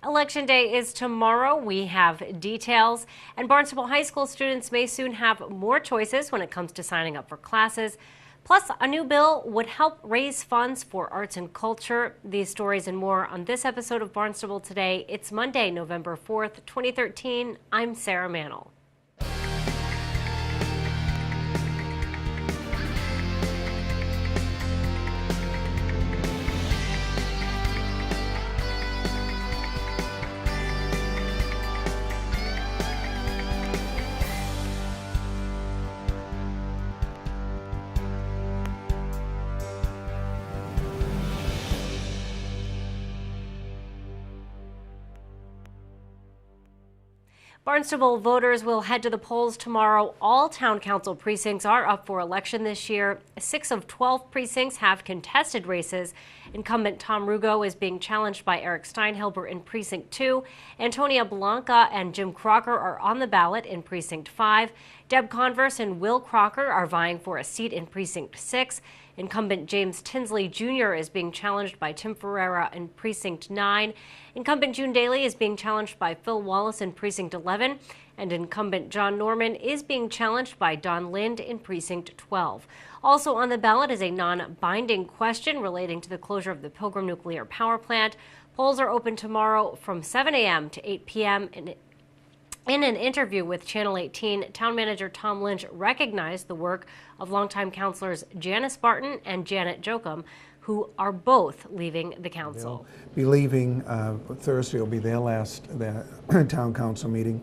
Election Day is tomorrow. We have details, and Barnstable High School students may soon have more choices when it comes to signing up for classes. Plus, a new bill would help raise funds for arts and culture. These stories and more on this episode of Barnstable Today. It's Monday, November 4th, 2013. I'm Sarah Mannel. Barnstable voters will head to the polls tomorrow. All town council precincts are up for election this year. 6 of 12 precincts have contested races. Incumbent Tom Rugo is being challenged by Eric Steinhilber in Precinct 2. Antonia Blanca and Jim Crocker are on the ballot in Precinct 5. Deb Converse and Will Crocker are vying for a seat in Precinct 6. Incumbent James Tinsley Jr. is being challenged by Tim Ferreira in Precinct 9. Incumbent June Daly is being challenged by Phil Wallace in Precinct 11. And incumbent John Norman is being challenged by Don Lind in Precinct 12. Also on the ballot is a non-binding question relating to the closure of the Pilgrim Nuclear Power Plant. Polls are open tomorrow from 7 a.m. to 8 p.m. In an interview with Channel 18, Town Manager Tom Lynch recognized the work of longtime councilors Janice Barton and Janet Jochum, who are both leaving the council. They'll be leaving Thursday. Will be their last town council meeting,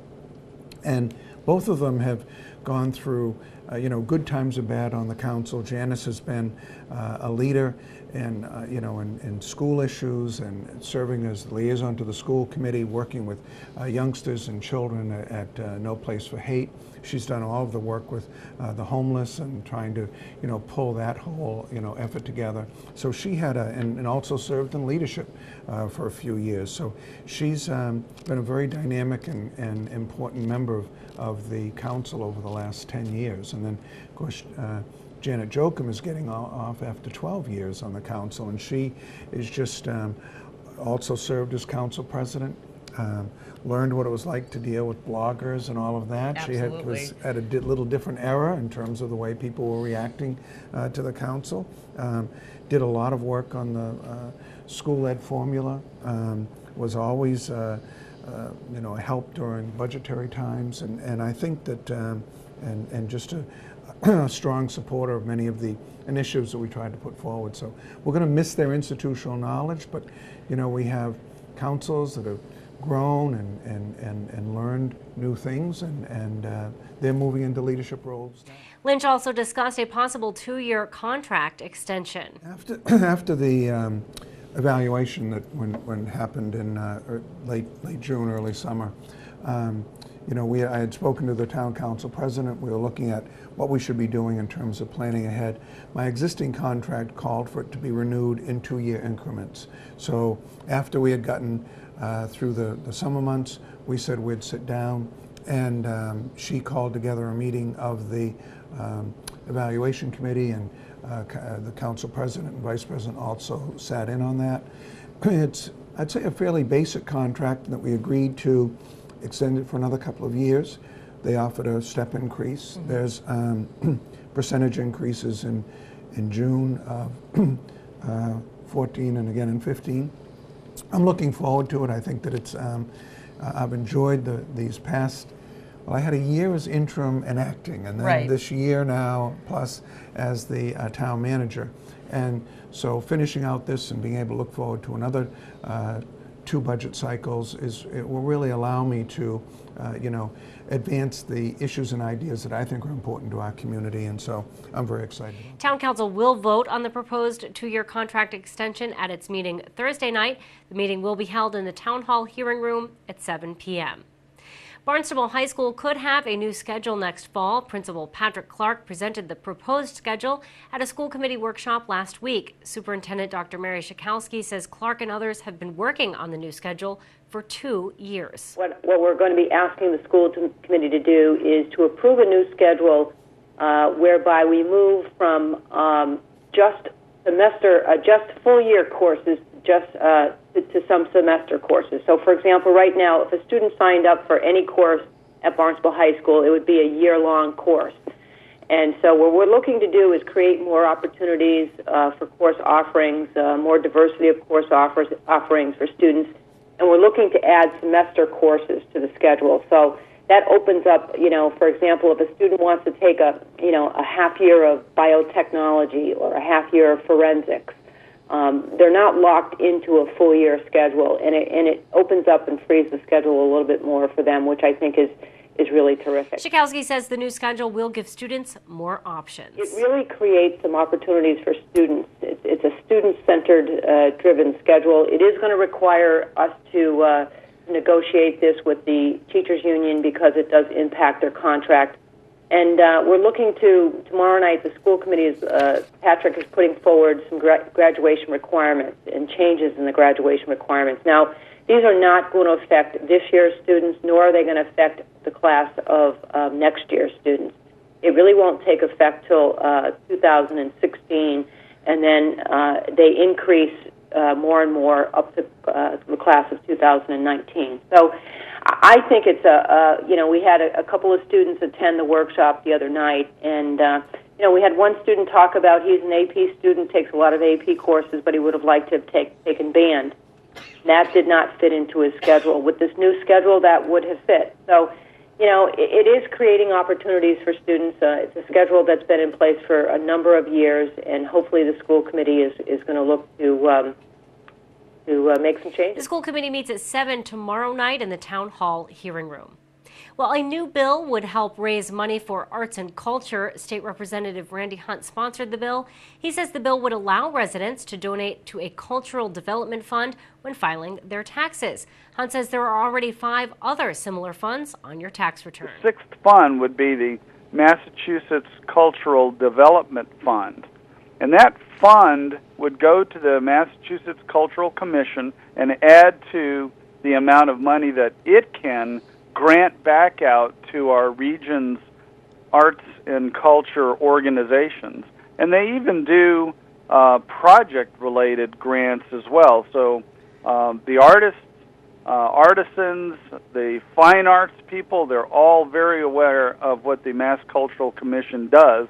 and both of them have gone through good times and bad on the council. Janice has been a leader in school issues and serving as liaison to the school committee, working with youngsters and children at No Place for Hate. She's done all of the work with the homeless and trying to pull that whole effort together. So she had and also served in leadership for a few years. So she's been a very dynamic and important member of the council over the last 10 years. And then, of course, Janet Jochum is getting off after 12 years on the council, and she is just also served as council president, learned what it was like to deal with bloggers and all of that. Absolutely. She was at a little different era in terms of the way people were reacting to the council. Did a lot of work on the school ed formula, was always a help during budgetary times, and I think that and just a strong supporter of many of the initiatives that we tried to put forward. So we're going to miss their institutional knowledge, but we have councils that have grown and learned new things, and they're moving into leadership roles now. Lynch also discussed a possible 2-year contract extension. After the evaluation that when happened in late June, early summer, I had spoken to the town council president. We were looking at what we should be doing in terms of planning ahead. My existing contract called for it to be renewed in 2-year increments. So after we had gotten through the summer months, we said we'd sit down, and she called together a meeting of the evaluation committee, and the council president and vice president also sat in on that. It's, I'd say, a fairly basic contract that we agreed to extend it for another couple of years. They offered a step increase. Mm-hmm. There's percentage increases in June of 14 and again in 15. I'm looking forward to it. I think that it's, I've enjoyed these past, well, I had a year as interim and acting, and then this year now plus as the town manager. And so finishing out this and being able to look forward to another 2 budget cycles it will really allow me to advance the issues and ideas that I think are important to our community, and so I'm very excited. Town Council will vote on the proposed 2-year contract extension at its meeting Thursday night. The meeting will be held in the Town Hall hearing room at 7 p.m. Barnstable High School could have a new schedule next fall. Principal Patrick Clark presented the proposed schedule at a school committee workshop last week. Superintendent Dr. Mary Schakowsky says Clark and others have been working on the new schedule for 2 years. What we're going to be asking the school committee to do is to approve a new schedule whereby we move from just full year courses just to some semester courses. So, for example, right now, if a student signed up for any course at Barnstable High School, it would be a year-long course. And so what we're looking to do is create more opportunities for course offerings, more diversity of course offerings for students, and we're looking to add semester courses to the schedule. So that opens up, for example, if a student wants to take a half year of biotechnology or a half year of forensics, they're not locked into a full year schedule, and it opens up and frees the schedule a little bit more for them, which I think is really terrific. Schakowsky says the new schedule will give students more options. It really creates some opportunities for students. It's a student-centered, driven schedule. It is going to require us to negotiate this with the teachers union because it does impact their contract. And we're looking to, tomorrow night, the school committee Patrick is putting forward some graduation requirements and changes in the graduation requirements. Now, these are not going to affect this year's students, nor are they going to affect the class of next year's students. It really won't take effect till 2016, and then they increase more and more up to the class of 2019. So I think it's we had a couple of students attend the workshop the other night, and we had one student talk about he's an AP student, takes a lot of AP courses, but he would have liked to have taken band. That did not fit into his schedule. With this new schedule, that would have fit. So, it is creating opportunities for students. It's a schedule that's been in place for a number of years, and hopefully the school committee is going to look to make some changes. The school committee meets at 7 tomorrow night in the town hall hearing room. Well, a new bill would help raise money for arts and culture. State Representative Randy Hunt sponsored the bill. He says the bill would allow residents to donate to a cultural development fund when filing their taxes. Hunt says there are already 5 other similar funds on your tax return. The 6th fund would be the Massachusetts Cultural Development Fund. And that fund would go to the Massachusetts Cultural Commission and add to the amount of money that it can grant back out to our region's arts and culture organizations. And they even do project-related grants as well. So the artists, artisans, the fine arts people, they're all very aware of what the Mass Cultural Commission does.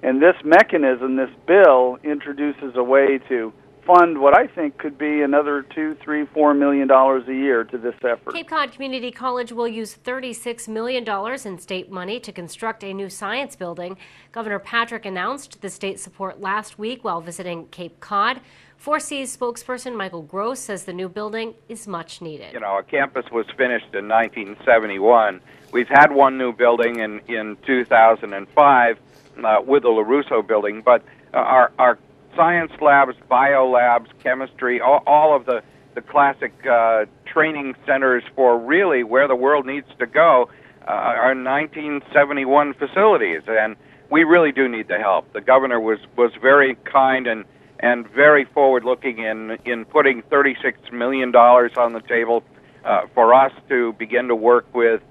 And this mechanism, this bill, introduces a way to fund what I think could be another $2, $3, $4 million a year to this effort. Cape Cod Community College will use $36 million in state money to construct a new science building. Governor Patrick announced the state support last week while visiting Cape Cod. 4C's spokesperson Michael Gross says the new building is much needed. Our campus was finished in 1971. We've had one new building in 2005 with the LaRusso building, but our science labs, bio labs, chemistry, all of the classic training centers for really where the world needs to go are 1971 facilities, and we really do need the help. The governor was very kind and very forward-looking in putting $36 million on the table for us to begin to work with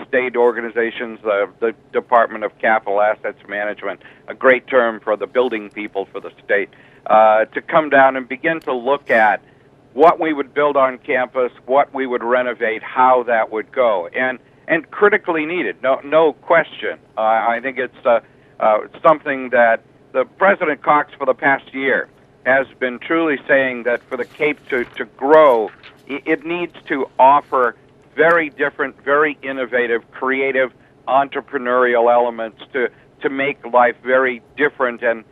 state organizations, the Department of Capital Assets Management, a great term for the building people for the state, to come down and begin to look at what we would build on campus, what we would renovate, how that would go, and critically needed, no question. I think it's something that the President Cox for the past year has been truly saying that for the Cape to grow, it needs to offer very different, very innovative, creative, entrepreneurial elements to make life very different and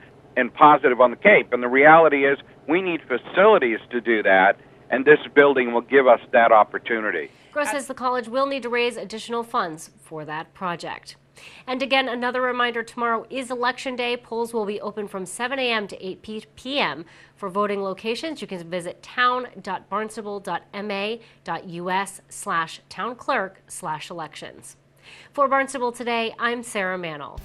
positive on the Cape. And the reality is we need facilities to do that, and this building will give us that opportunity. Gross says the college will need to raise additional funds for that project. And again, another reminder, tomorrow is Election Day. Polls will be open from 7 a.m. to 8 p.m. For voting locations, you can visit town.barnstable.ma.us/townclerk/elections. For Barnstable Today, I'm Sarah Mannel.